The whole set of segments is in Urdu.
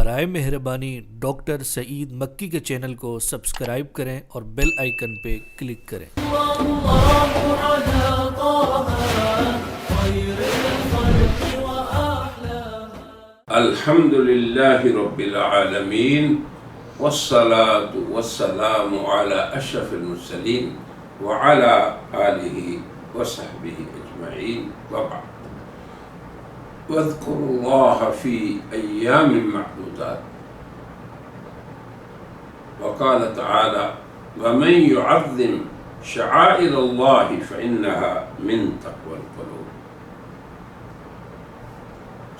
برائے مہربانی ڈاکٹر سعید مکی کے چینل کو سبسکرائب کریں اور بیل آئیکن پہ کلک کریں۔ الحمد للہ رب العالمین والصلاة والسلام على اشرف المرسلین وعلى آلہ وصحبہ اجمعین وبعد۔ واذکروا اللہ فی ایام معدودات، وقال تعالی ومن يعظم شعائر اللہ فإنها من تقوى القلوب۔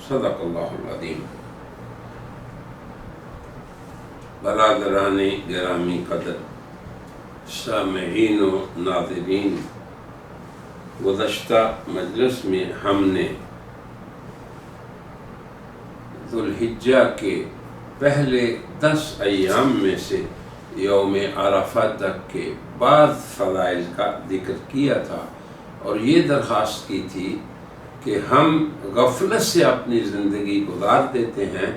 صدق اللہ العظیم۔ برادران گرامی قدر، سامعین و ناظرین، گزشتہ مجلس میں ہم نے ذوالحجہ کے پہلے 10 ایام میں سے یوم عرفہ تک کے بعض فضائل کا ذکر کیا تھا، اور یہ درخواست کی تھی کہ ہم غفلت سے اپنی زندگی گزار دیتے ہیں،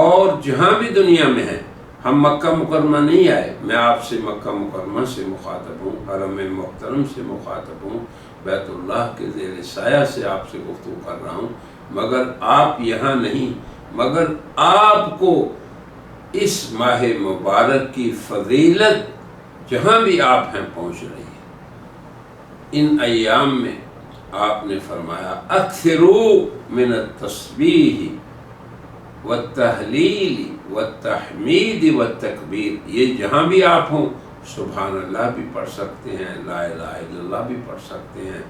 اور جہاں بھی دنیا میں ہیں، ہم مکہ مکرمہ نہیں آئے، میں آپ سے مکہ مکرمہ سے مخاطب ہوں، حرم محترم سے مخاطب ہوں، بیت اللہ کے زیر سایہ سے آپ سے گفتگو کر رہا ہوں، مگر آپ یہاں نہیں، مگر آپ کو اس ماہ مبارک کی فضیلت جہاں بھی آپ ہیں پہنچ رہی ہے۔ ان ایام میں آپ نے فرمایا اکثروا من التسبیح والتحلیل والتحمید والتکبیر، یہ جہاں بھی آپ ہوں سبحان اللہ بھی پڑھ سکتے ہیں، لا الہ الا اللہ بھی پڑھ سکتے ہیں،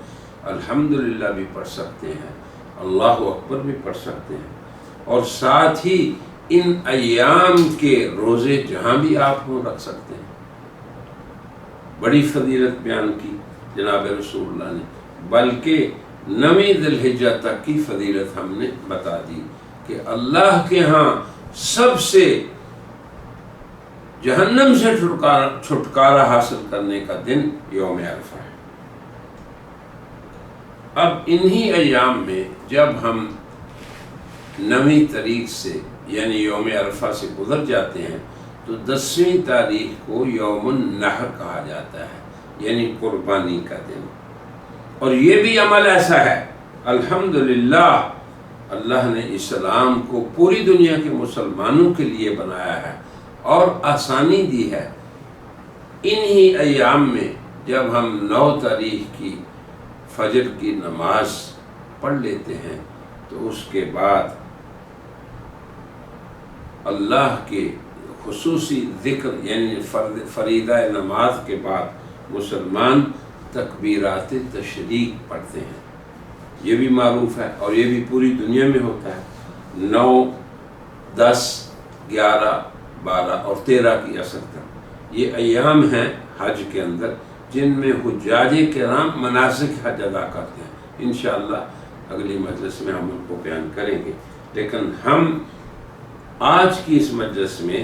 الحمدللہ بھی پڑھ سکتے ہیں، اللہ اکبر بھی پڑھ سکتے ہیں، اور ساتھ ہی ان ایام کے روزے جہاں بھی آپ ہوں رکھ سکتے ہیں۔ بڑی فضیلت بیان کی جناب رسول اللہ نے، بلکہ 9 ذی الحجہ تک کی فضیلت ہم نے بتا دی کہ اللہ کے ہاں سب سے جہنم سے چھٹکارا حاصل کرنے کا دن یوم عرفہ ہے۔ اب انہی ایام میں جب ہم 9 تاریخ سے یعنی یوم عرفہ سے گزر جاتے ہیں تو 10ویں تاریخ کو یوم النحر کہا جاتا ہے، یعنی قربانی کا دن، اور یہ بھی عمل ایسا ہے الحمدللہ اللہ نے اسلام کو پوری دنیا کے مسلمانوں کے لیے بنایا ہے اور آسانی دی ہے۔ انہی ایام میں جب ہم 9 تاریخ کی فجر کی نماز پڑھ لیتے ہیں تو اس کے بعد اللہ کے خصوصی ذکر یعنی فریضہ نماز کے بعد مسلمان تکبیرات تشریق پڑھتے ہیں، یہ بھی معروف ہے اور یہ بھی پوری دنیا میں ہوتا ہے۔ 9، 10، 11، 12 اور 13 کی اثر تک یہ ایام ہیں حج کے اندر جن میں حجاج کرام مناسک حج ادا کرتے ہیں۔ انشاءاللہ اگلی مجلس میں ہم ان کو بیان کریں گے، لیکن ہم آج کی اس مجلس میں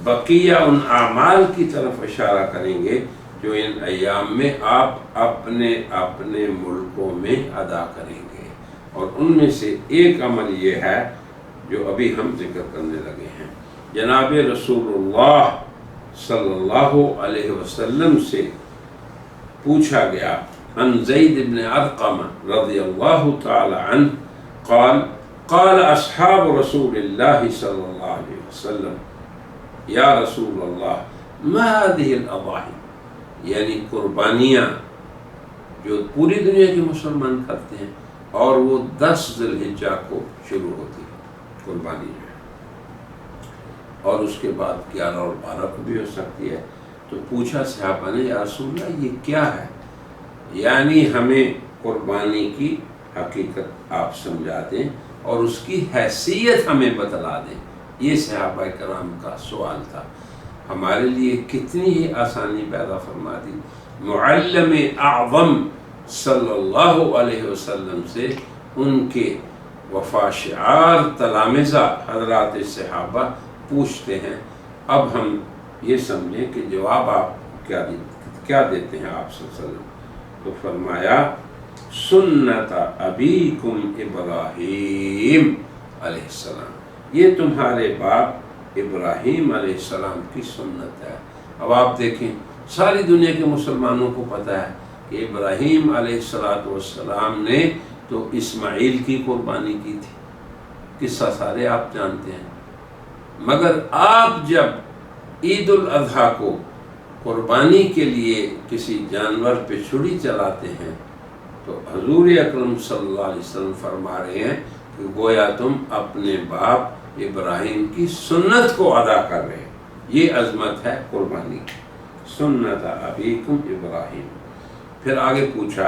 بقیہ ان اعمال کی طرف اشارہ کریں گے جو ان ایام میں آپ اپنے اپنے ملکوں میں ادا کریں گے، اور ان میں سے ایک عمل یہ ہے جو ابھی ہم ذکر کرنے لگے ہیں۔ جناب رسول اللہ صلی اللہ علیہ وسلم سے پوچھا گیا عن زید بن ارقم رضی اللہ تعالی عنہ قال قال اصحاب رسول اللہ صلی اللہ علیہ وسلم یا رسول اللہ ما هذه الاضاحی، یعنی قربانیاں جو پوری دنیا کے مسلمان کرتے ہیں، اور وہ 10 ذی الحجہ کو شروع ہوتی ہے قربانی جو ہے، اور اس کے بعد 11 اور 12 کو بھی ہو سکتی ہے۔ تو پوچھا صحابہ نے یا رسول اللہ یہ کیا ہے، یعنی ہمیں قربانی کی حقیقت آپ سمجھا دیں اور اس کی حیثیت ہمیں بتلا دیں۔ یہ صحابہ کرام کا سوال تھا، ہمارے لیے کتنی ہی آسانی پیدا فرما دی۔ معلم اعظم صلی اللہ علیہ وسلم سے ان کے وفا شعار تلامذہ حضرات صحابہ پوچھتے ہیں۔ اب ہم یہ سمجھیں کہ جواب آپ کیا دیتے ہیں آپ صلی اللہ علیہ وسلم، تو فرمایا سنت ابیکم ابراہیم علیہ السلام، یہ تمہارے باپ ابراہیم علیہ السلام کی سنت ہے۔ اب آپ دیکھیں ساری دنیا کے مسلمانوں کو پتہ ہے کہ ابراہیم علیہ السلام نے تو اسماعیل کی قربانی کی تھی، قصہ سارے آپ جانتے ہیں، مگر آپ جب عید الاضحیٰ کو قربانی کے لیے کسی جانور پہ چھری چلاتے ہیں تو حضور اکرم صلی اللہ علیہ وسلم فرما رہے ہیں کہ گویا تم اپنے باپ ابراہیم کی سنت کو ادا کر رہے ہیں۔ یہ عظمت ہے قربانی کی، سنت ابیکم ابراہیم۔ پھر آگے پوچھا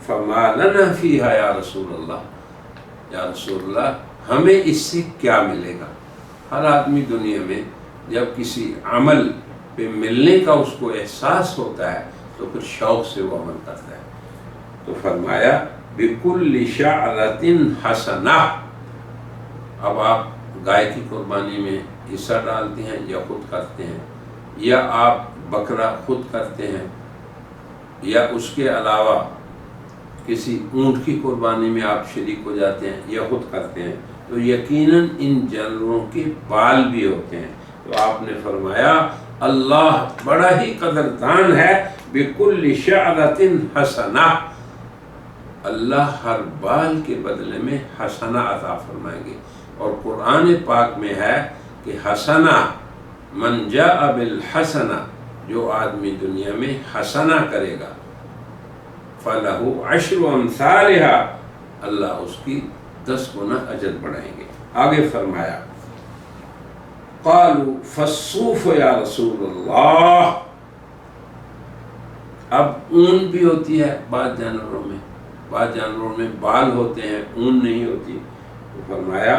فما لنا فیہا یا رسول اللہ، یا رسول اللہ ہمیں اس سے کیا ملے گا؟ ہر آدمی دنیا میں جب کسی عمل پہ ملنے کا اس کو احساس ہوتا ہے تو پھر شوق سے وہ عمل کرتا ہے۔ تو فرمایا بِكُلِّ شَعْرَةٍ حَسَنَةٍ۔ اب آپ گائے کی قربانی میں حصہ ڈالتے ہیں یا خود کرتے ہیں، یا آپ بکرا خود کرتے ہیں، یا اس کے علاوہ کسی اونٹ کی قربانی میں آپ شریک ہو جاتے ہیں یا خود کرتے ہیں، تو یقیناً ان جانوروں کے بال بھی ہوتے ہیں۔ تو آپ نے فرمایا اللہ بڑا ہی قدردان ہے، بِكُلِّ شَعْرَةٍ حَسَنَةٍ، اللہ ہر بال کے بدلے میں حسنہ عطا فرمائیں گے۔ اور قرآن پاک میں ہے کہ حسنہ من جاء بالحسنہ، جو آدمی دنیا میں حسنہ کرے گا فَلَهُ عَشْرُ أَمْثَالِهَا، اللہ اس کی 10 گنا اجر بڑھائیں گے۔ آگے فرمایا قالوا فالصوف یا رسول اللہ، اب اون بھی ہوتی ہے بعض جانوروں میں، بعض جانوروں میں بال ہوتے ہیں اون نہیں ہوتی، تو فرمایا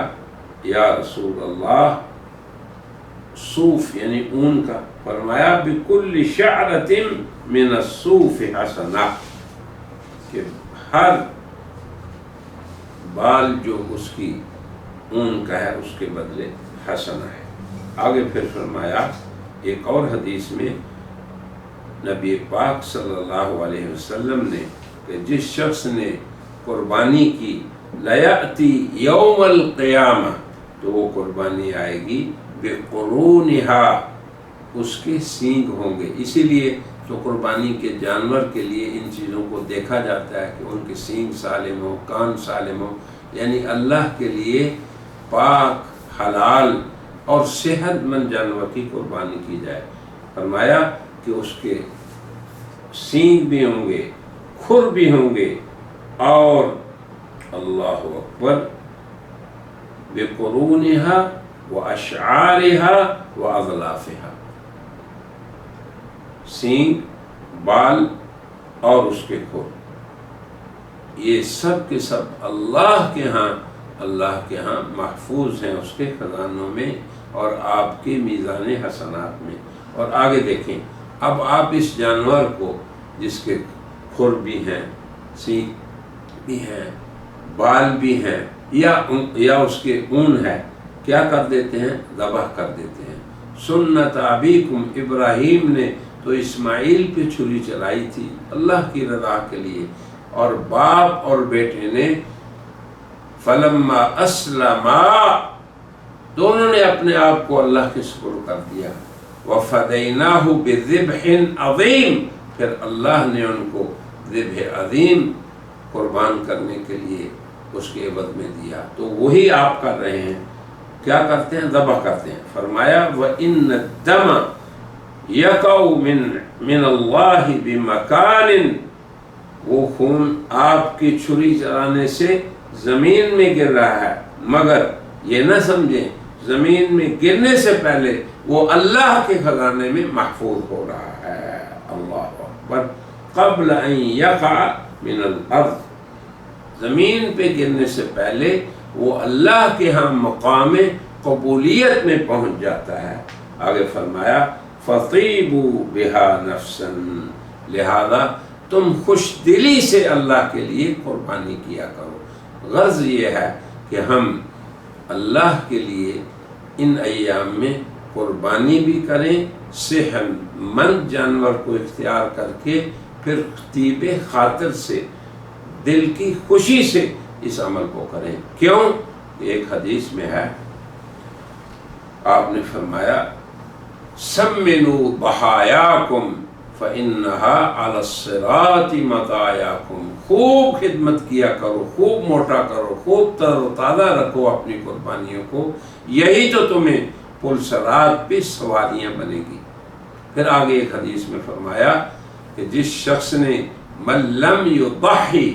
یا رسول اللہ صوف یعنی اون کا، فرمایا بِكُلِّ شَعْرَةٍ مِّنَ الصُّوفِ حَسَنَةٍ، کہ ہر بال جو اس کی اون کا ہے اس کے بدلے حسنہ ہے۔ آگے پھر فرمایا ایک اور حدیث میں نبی پاک صلی اللہ علیہ وسلم نے کہ جس شخص نے قربانی کی لَيَأْتِي يَوْمَ الْقِيَامَةِ، تو وہ قربانی آئے گی بِقُرُونِهَا، اس کے سینگ ہوں گے۔ اسی لیے تو قربانی کے جانور کے لیے ان چیزوں کو دیکھا جاتا ہے کہ ان کے سینگ سالم ہو، کان سالم ہو، یعنی اللہ کے لیے پاک حلال اور صحت مند جانور کی قربانی کی جائے۔ فرمایا کہ اس کے سینگ بھی ہوں گے، کھر بھی ہوں گے، اور اللہ اکبر بِقُرُونِهَا وَأَشْعَارِهَا وَأَظْلَافِهَا، سینگ، بال اور اس کے کھر، یہ سب کے سب اللہ کے ہاں محفوظ ہیں اس کے خزانوں میں اور آپ کے میزان حسنات میں۔ اور آگے دیکھیں، اب آپ اس جانور کو جس کے کھر بھی ہیں، سینگ بھی ہیں، بال بھی ہیں، یا اس کے اون ہے، کیا کر دیتے ہیں؟ ذبح کر دیتے ہیں۔ سنت ابیکم، ابراہیم نے تو اسماعیل پہ چھری چلائی تھی اللہ کی رضا کے لیے، اور باپ اور بیٹے نے فلما اسلما، دونوں نے اپنے آپ کو اللہ کے سپرد کر دیا، وفدیناہ بذبح عظیم، پھر اللہ نے ان کو ذبح عظیم قربان کرنے کے لیے اس کے عوض میں دیا۔ تو وہی آپ کر رہے ہیں، کیا کرتے ہیں؟ ذبح کرتے ہیں۔ فرمایا وَإِنَّ الدَّمَ يَقَعُ مِنَ اللَّهِ بِمَكَانٍ، وہ خون آپ کی چھری چلانے سے زمین میں گر رہا ہے، مگر یہ نہ سمجھیں زمین میں گرنے سے پہلے وہ اللہ کے خزانے میں محفوظ ہو رہا ہے۔ اللہ اکبر، قبل ان یقع من الارض، زمین پہ گرنے سے پہلے وہ اللہ کے ہاں مقام قبولیت میں پہنچ جاتا ہے۔ آگے فرمایا فَطِيبُوا بِهَا نَفْسًا، لہذا تم خوش دلی سے اللہ کے لیے قربانی کیا کرو۔ غرض یہ ہے کہ ہم اللہ کے لیے ان ایام میں قربانی بھی کریں، صحت مند جانور کو اختیار کر کے، پھر طیب خاطر سے، دل کی خوشی سے اس عمل کو کریں۔ کیوں؟ ایک حدیث میں ہے آپ نے فرمایا سمنوا ضحایاکم فإنها علی الصراط مطایاکم، خوب خدمت کیا کرو، خوب موٹا کرو، خوب تر و تازہ رکھو اپنی قربانیوں کو، یہی تو تمہیں پل صراط پہ سواریاں بنے گی۔ پھر آگے ایک حدیث میں فرمایا کہ جس شخص نے من لم یضحی،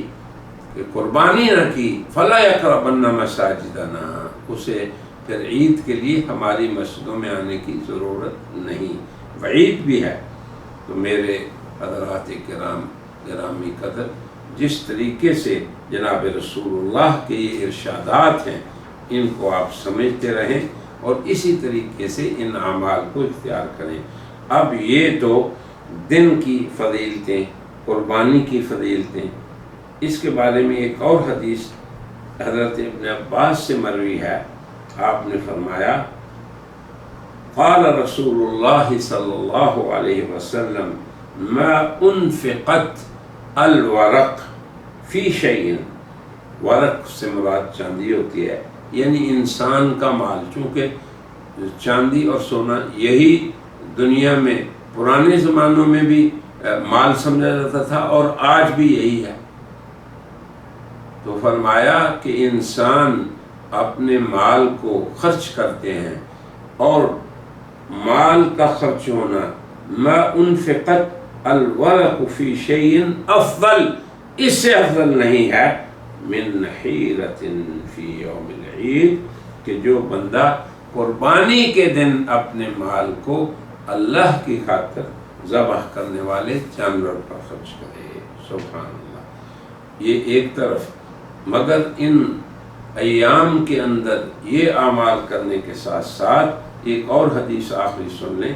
کہ قربانی نہ کی، فلا یقربن مساجدنا، اسے پھر عید کے لیے ہماری مسجدوں میں آنے کی ضرورت نہیں، وعید بھی ہے۔ تو میرے حضرات کرام گرامی قدر، جس طریقے سے جناب رسول اللہ کے یہ ارشادات ہیں ان کو آپ سمجھتے رہیں اور اسی طریقے سے ان اعمال کو اختیار کریں۔ اب یہ تو دن کی فضیلتیں، قربانی کی فضیلتیں، اس کے بارے میں ایک اور حدیث حضرت ابن عباس سے مروی ہے، آپ نے فرمایا قال رسول اللہ صلی اللہ علیہ وسلم ما انفقت الورق فی شیء، ورق سے مراد چاندی ہوتی ہے، یعنی انسان کا مال، چونکہ چاندی اور سونا یہی دنیا میں پرانے زمانوں میں بھی مال سمجھا جاتا تھا اور آج بھی یہی ہے۔ تو فرمایا کہ انسان اپنے مال کو خرچ کرتے ہیں، اور مال کا خرچ ہونا ما انفقت الورق فی شیء افضل، اس سے افضل نہیں ہے من نحیرۃ فی یوم العید، کہ جو بندہ قربانی کے دن اپنے مال کو اللہ کی خاطر ذبح کرنے والے جانور پر خرچ کرے۔ سبحان اللہ۔ یہ ایک طرف، مگر ان ایام کے اندر یہ اعمال کرنے کے ساتھ ساتھ ایک اور حدیث آخری سن لیں۔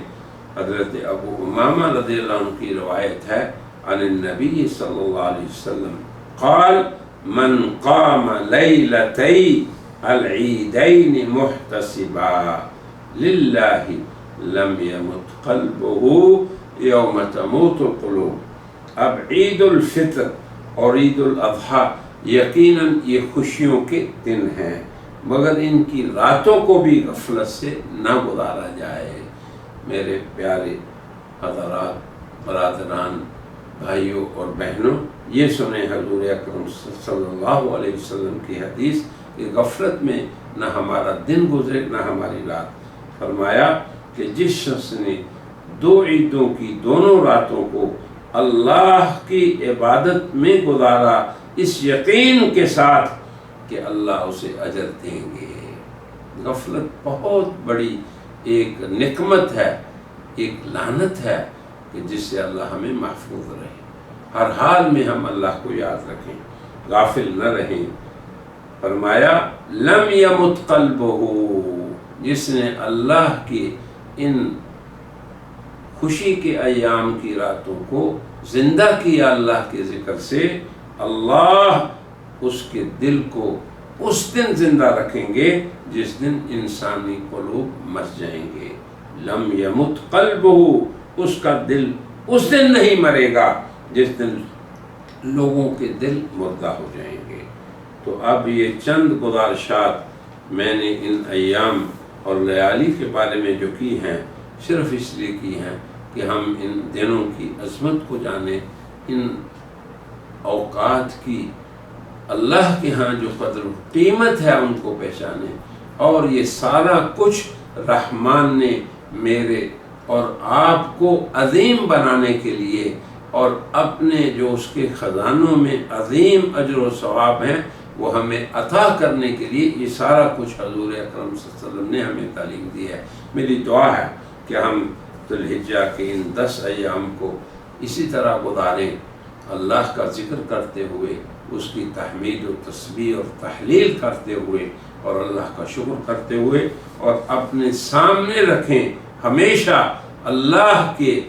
حضرت ابو امامہ رضی اللہ عنہ کی روایت ہے عن النبی صلی اللہ علیہ وسلم قال من قام لیلتی العیدین محتسبا للہ لم یمت قلبہ یوم تموت القلوب۔ اب عید الفطر اور عید الاضحیٰ یقیناً یہ خوشیوں کے دن ہیں، مگر ان کی راتوں کو بھی غفلت سے نہ گزارا جائے۔ میرے پیارے حضرات، برادران، بھائیوں اور بہنوں، یہ سنیں حضور اکرم صلی اللہ علیہ وسلم کی حدیث کہ غفلت میں نہ ہمارا دن گزرے نہ ہماری رات۔ فرمایا کہ جس شخص نے دو عیدوں کی دونوں راتوں کو اللہ کی عبادت میں گزارا اس یقین کے ساتھ کہ اللہ اسے اجر دیں گے۔ غفلت بہت بڑی ایک نقمت ہے، ایک لعنت ہے کہ جس سے اللہ ہمیں محفوظ رہے۔ ہر حال میں ہم اللہ کو یاد رکھیں، غافل نہ رہیں۔ فرمایا لم یمت قلبہ، جس نے اللہ کی ان خوشی کے ایام کی راتوں کو زندہ کیا اللہ کے ذکر سے، اللہ اس کے دل کو اس دن زندہ رکھیں گے جس دن انسانی قلوب مر جائیں گے۔ لم یمت قلبہ، اس کا دل اس دن نہیں مرے گا جس دن لوگوں کے دل مردہ ہو جائیں گے۔ تو اب یہ چند گزارشات میں نے ان ایام اور لیالی کے بارے میں جو کی ہیں، صرف اس لیے کی ہیں کہ ہم ان دنوں کی عظمت کو جانیں، ان اوقات کی اللہ کے ہاں جو قدر و قیمت ہے ان کو پہچانیں، اور یہ سارا کچھ رحمان نے میرے اور آپ کو عظیم بنانے کے لیے اور اپنے جو اس کے خزانوں میں عظیم اجر و ثواب ہیں وہ ہمیں عطا کرنے کے لیے یہ سارا کچھ حضور اکرم صلی اللہ علیہ وسلم نے ہمیں تعلیم دی ہے۔ میری دعا ہے کہ ہم ذی الحجہ کے ان 10 ایام کو اسی طرح گزاریں، اللہ کا ذکر کرتے ہوئے، اس کی تحمید و تسبیح اور تحلیل کرتے ہوئے اور اللہ کا شکر کرتے ہوئے، اور اپنے سامنے رکھیں ہمیشہ اللہ کے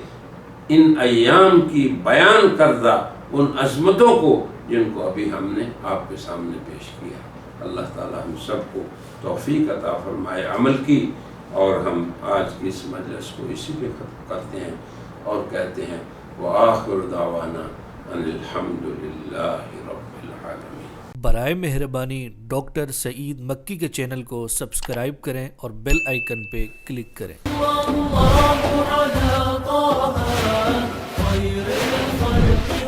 ان ایام کی بیان کردہ ان عظمتوں کو جن کو ابھی ہم نے آپ کے سامنے پیش کیا۔ اللہ تعالی ہم سب کو توفیق عطا فرمائے عمل کی، اور ہم آج کی اس مجلس کو اسی پہ ختم کرتے ہیں اور کہتے ہیں وآخر دعوانا ان الحمد للہ رب العالمین۔ برائے مہربانی ڈاکٹر سعید مکی کے چینل کو سبسکرائب کریں اور بیل آئیکن پہ کلک کریں۔ الله على طه خير الخلق